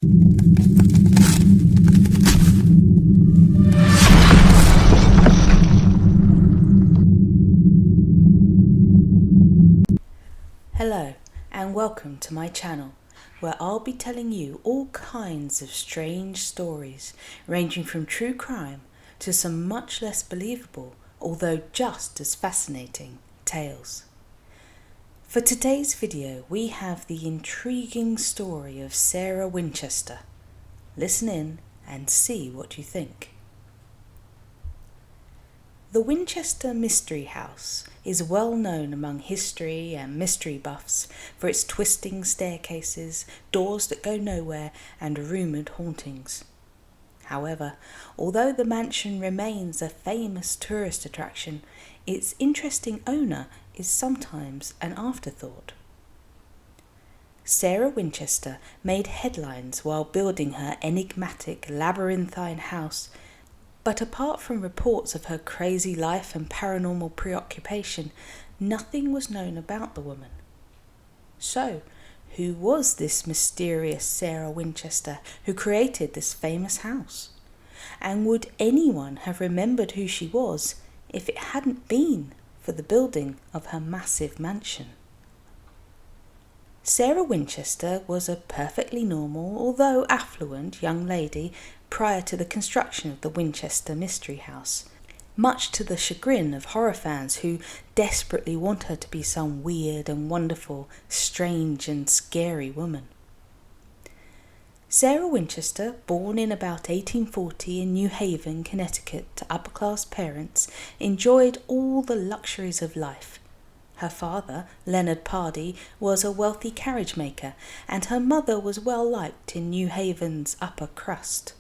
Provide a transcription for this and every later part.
Hello and welcome to my channel, where I'll be telling you all kinds of strange stories ranging from true crime to some much less believable, although just as fascinating, tales. For today's video we have the intriguing story of Sarah Winchester. Listen in and see what you think. The Winchester Mystery House is well known among history and mystery buffs for its twisting staircases, doors that go nowhere, and rumoured hauntings. However, although the mansion remains a famous tourist attraction, its interesting owner is sometimes an afterthought. Sarah Winchester made headlines while building her enigmatic labyrinthine house, but apart from reports of her crazy life and paranormal preoccupation, nothing was known about the woman. So, who was this mysterious Sarah Winchester who created this famous house? And would anyone have remembered who she was if it hadn't been for the building of her massive mansion? Sarah Winchester was a perfectly normal, although affluent, young lady prior to the construction of the Winchester Mystery House, much to the chagrin of horror fans who desperately want her to be some weird and wonderful, strange and scary woman. Sarah Winchester, born in about 1840 in New Haven, Connecticut, to upper-class parents, enjoyed all the luxuries of life. Her father, Leonard Pardee, was a wealthy carriage maker, and her mother was well liked in New Haven's upper crust.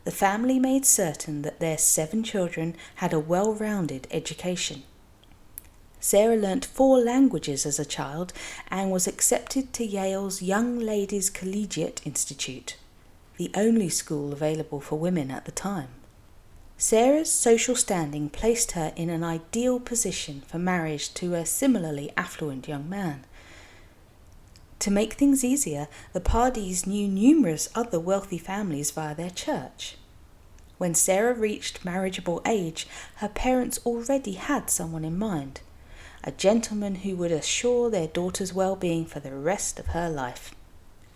The family made certain that their 7 children had a well-rounded education. Sarah learnt 4 languages as a child and was accepted to Yale's Young Ladies Collegiate Institute, the only school available for women at the time. Sarah's social standing placed her in an ideal position for marriage to a similarly affluent young man. To make things easier, the Pardees knew numerous other wealthy families via their church. When Sarah reached marriageable age, her parents already had someone in mind, a gentleman who would assure their daughter's well-being for the rest of her life.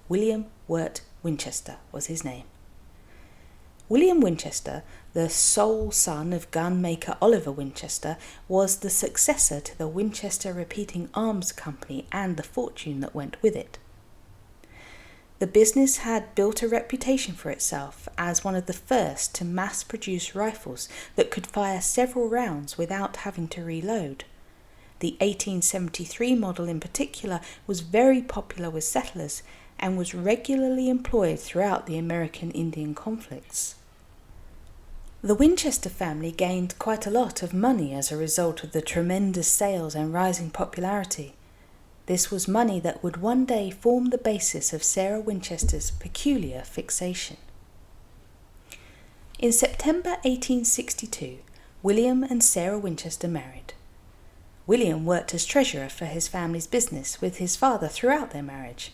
William Wirt Winchester was his name. William Winchester, the sole son of gunmaker Oliver Winchester, was the successor to the Winchester Repeating Arms company and the fortune that went with it. The business had built a reputation for itself as one of the first to mass-produce rifles that could fire several rounds without having to reload. The 1873 model in particular was very popular with settlers and was regularly employed throughout the American Indian conflicts. The Winchester family gained quite a lot of money as a result of the tremendous sales and rising popularity. This was money that would one day form the basis of Sarah Winchester's peculiar fixation. In September 1862, William and Sarah Winchester married. William worked as treasurer for his family's business with his father throughout their marriage,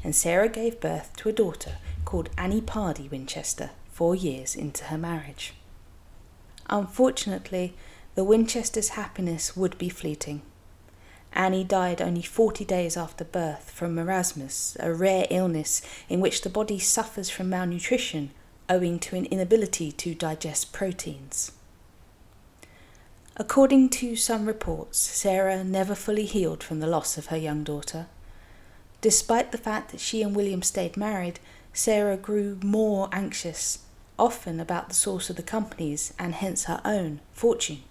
and Sarah gave birth to a daughter called Annie Pardee Winchester 4 years into her marriage. Unfortunately, the Winchesters' happiness would be fleeting. Annie died only 40 days after birth from marasmus, a rare illness in which the body suffers from malnutrition owing to an inability to digest proteins. According to some reports, Sarah never fully healed from the loss of her young daughter. Despite the fact that she and William stayed married, Sarah grew more anxious, often about the source of the company's and hence her own fortune.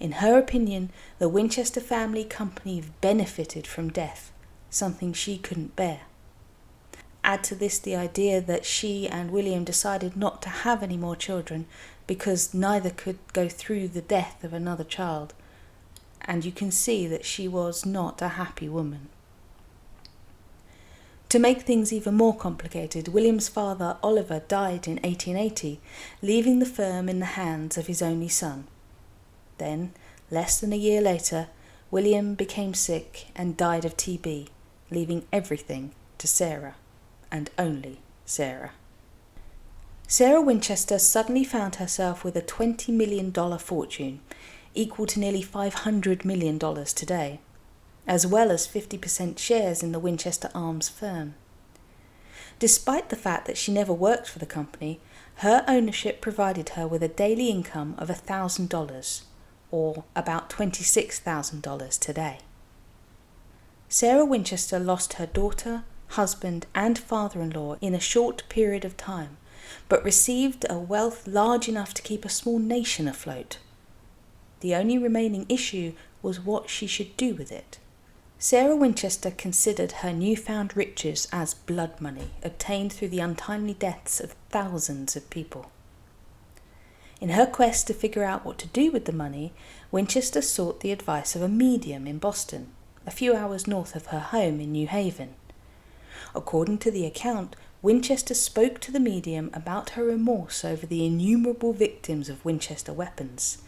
In her opinion, the Winchester family company benefited from death, something she couldn't bear. Add to this the idea that she and William decided not to have any more children because neither could go through the death of another child, and you can see that she was not a happy woman. To make things even more complicated, William's father, Oliver, died in 1880, leaving the firm in the hands of his only son. Then, less than a year later, William became sick and died of TB, leaving everything to Sarah, and only Sarah. Sarah Winchester suddenly found herself with a $20 million fortune, equal to nearly $500 million today, as well as 50% shares in the Winchester Arms firm. Despite the fact that she never worked for the company, her ownership provided her with a daily income of $1,000, or about $26,000 today. Sarah Winchester lost her daughter, husband, and father-in-law in a short period of time, but received a wealth large enough to keep a small nation afloat. The only remaining issue was what she should do with it. Sarah Winchester considered her newfound riches as blood money obtained through the untimely deaths of thousands of people. In her quest to figure out what to do with the money, Winchester sought the advice of a medium in Boston, a few hours north of her home in New Haven. According to the account, Winchester spoke to the medium about her remorse over the innumerable victims of Winchester weapons.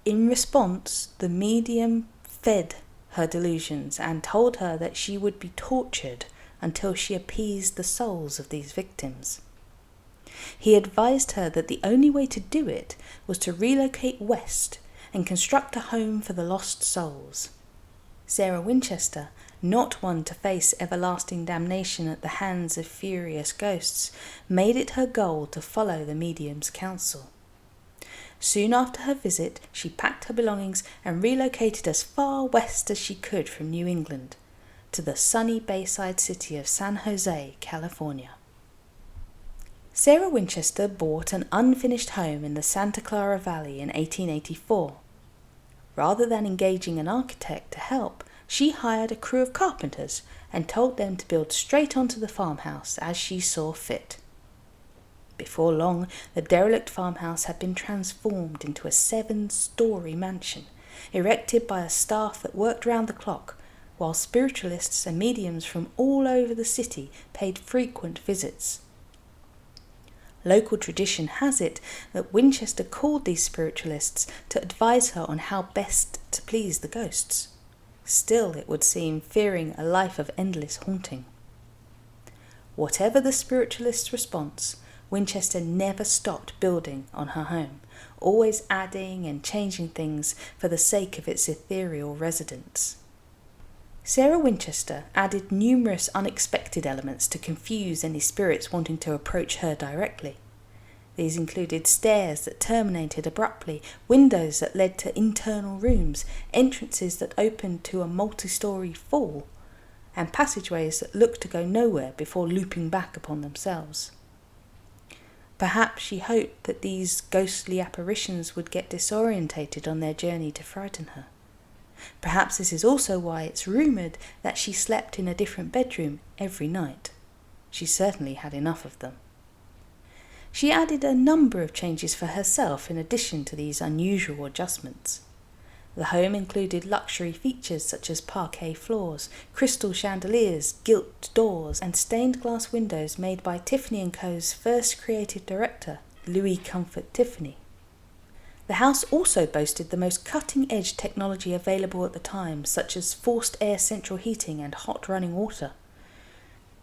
In response, the medium fed her delusions and told her that she would be tortured until she appeased the souls of these victims. He advised her that the only way to do it was to relocate west and construct a home for the lost souls. Sarah Winchester, not one to face everlasting damnation at the hands of furious ghosts, made it her goal to follow the medium's counsel. Soon after her visit, she packed her belongings and relocated as far west as she could from New England, to the sunny bayside city of San Jose, California. Sarah Winchester bought an unfinished home in the Santa Clara Valley in 1884. Rather than engaging an architect to help, she hired a crew of carpenters and told them to build straight onto the farmhouse as she saw fit. Before long, the derelict farmhouse had been transformed into a 7-story mansion, erected by a staff that worked round the clock, while spiritualists and mediums from all over the city paid frequent visits. Local tradition has it that Winchester called these spiritualists to advise her on how best to please the ghosts, still, it would seem, fearing a life of endless haunting. Whatever the spiritualist's response, Winchester never stopped building on her home, always adding and changing things for the sake of its ethereal residents. Sarah Winchester added numerous unexpected elements to confuse any spirits wanting to approach her directly. These included stairs that terminated abruptly, windows that led to internal rooms, entrances that opened to a multi-story fall, and passageways that looked to go nowhere before looping back upon themselves. Perhaps she hoped that these ghostly apparitions would get disorientated on their journey to frighten her. Perhaps this is also why it's rumoured that she slept in a different bedroom every night. She certainly had enough of them. She added a number of changes for herself in addition to these unusual adjustments. The home included luxury features such as parquet floors, crystal chandeliers, gilt doors, and stained glass windows made by Tiffany & Co.'s first creative director, Louis Comfort Tiffany. The house also boasted the most cutting-edge technology available at the time, such as forced air central heating and hot running water.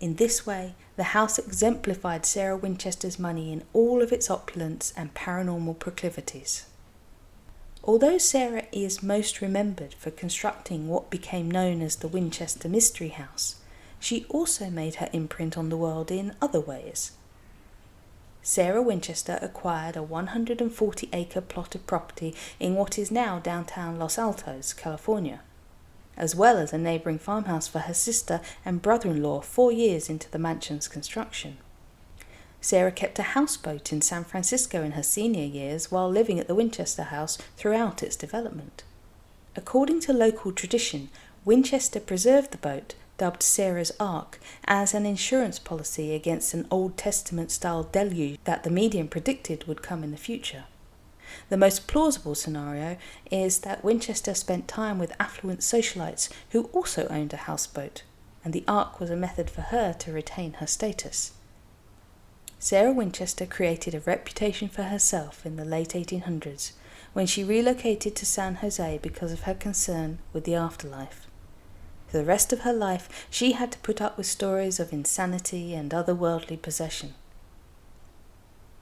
In this way, the house exemplified Sarah Winchester's money in all of its opulence and paranormal proclivities. Although Sarah is most remembered for constructing what became known as the Winchester Mystery House, she also made her imprint on the world in other ways. Sarah Winchester acquired a 140-acre plot of property in what is now downtown Los Altos, California, as well as a neighbouring farmhouse for her sister and brother-in-law 4 years into the mansion's construction. Sarah kept a houseboat in San Francisco in her senior years while living at the Winchester House throughout its development. According to local tradition, Winchester preserved the boat, dubbed Sarah's Ark, as an insurance policy against an Old Testament-style deluge that the medium predicted would come in the future. The most plausible scenario is that Winchester spent time with affluent socialites who also owned a houseboat, and the Ark was a method for her to retain her status. Sarah Winchester created a reputation for herself in the late 1800s when she relocated to San Jose because of her concern with the afterlife. For the rest of her life, she had to put up with stories of insanity and otherworldly possession.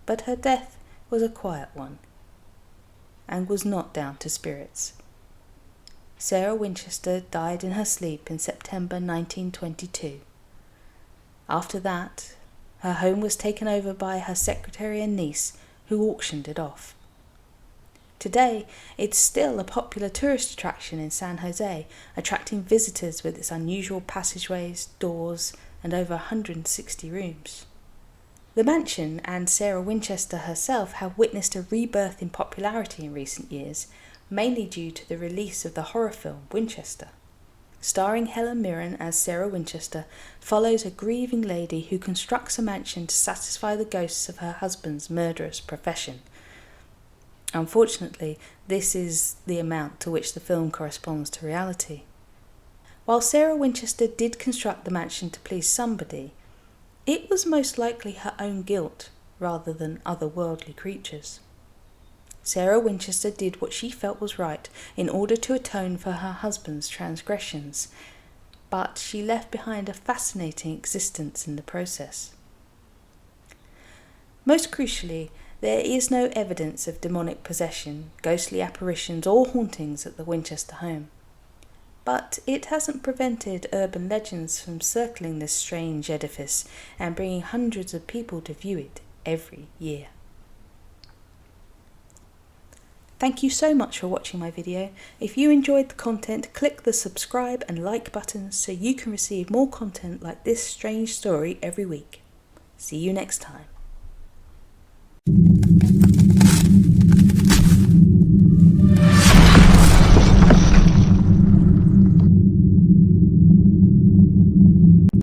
But her death was a quiet one, and was not down to spirits. Sarah Winchester died in her sleep in September 1922. After that, her home was taken over by her secretary and niece, who auctioned it off. Today, it's still a popular tourist attraction in San Jose, attracting visitors with its unusual passageways, doors, and over 160 rooms. The mansion and Sarah Winchester herself have witnessed a rebirth in popularity in recent years, mainly due to the release of the horror film Winchester. Starring Helen Mirren as Sarah Winchester, follows a grieving lady who constructs a mansion to satisfy the ghosts of her husband's murderous profession. Unfortunately, this is the amount to which the film corresponds to reality. While Sarah Winchester did construct the mansion to please somebody, it was most likely her own guilt rather than otherworldly creatures. Sarah Winchester did what she felt was right in order to atone for her husband's transgressions, but she left behind a fascinating existence in the process. Most crucially, there is no evidence of demonic possession, ghostly apparitions or hauntings at the Winchester home. But it hasn't prevented urban legends from circling this strange edifice and bringing hundreds of people to view it every year. Thank you so much for watching my video. If you enjoyed the content, click the subscribe and like buttons so you can receive more content like this strange story every week. See you next time.